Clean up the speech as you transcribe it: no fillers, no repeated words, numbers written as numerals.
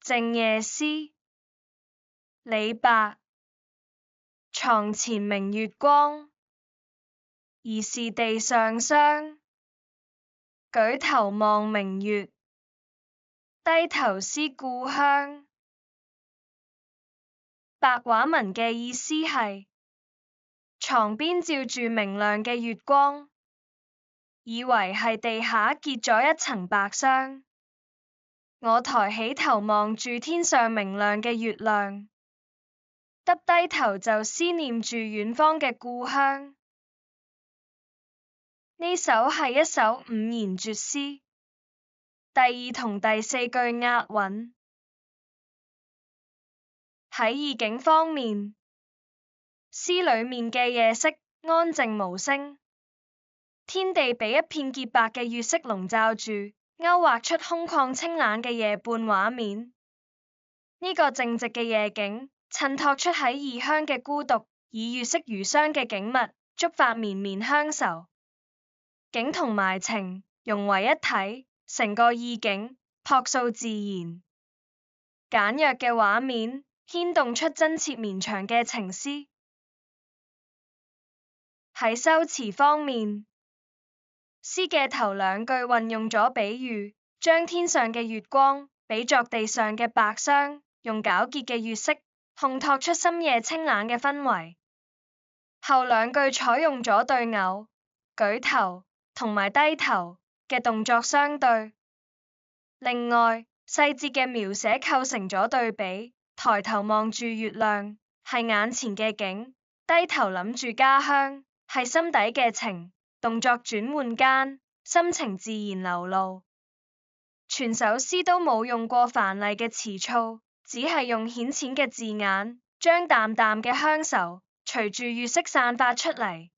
靜夜思，李白。床前明月光，疑是地上霜。舉頭望明月，低頭思故鄉。白話文嘅意思係，床邊照住明亮嘅月光，以為係地下結咗一層白霜。我抬起頭望住天上明亮嘅月亮，耷低頭就思念住遠方嘅故鄉。呢首係一首五言絕詩，第二同第四句押韻。喺意境方面，詩裡面嘅夜色安靜無聲，天地被一片潔白嘅月色籠罩住，勾畫出空曠清冷嘅夜半畫面。呢個靜寂嘅夜景，襯托出喺異鄉嘅孤獨，以月色如霜嘅景物，觸發綿綿鄉愁。景同埋情融為一體，成個意境樸素自然。簡約嘅畫面牽動出真切綿長嘅情思。喺修辭方面，詩嘅頭兩句運用咗比喻，將天上嘅月光比作地上嘅白霜，用皎潔嘅月色烘托出深夜清冷嘅氛圍。後兩句採用咗對偶，舉頭同埋低頭嘅動作相對。另外，細節嘅描寫構成咗對比，抬頭望住月亮係眼前嘅景，低頭諗住家鄉係心底嘅情。動作轉換間，心情自然流露。全首詩都冇用過繁麗嘅詞藻，只係用顯淺嘅字眼，將淡淡嘅鄉愁隨住月色散發出嚟。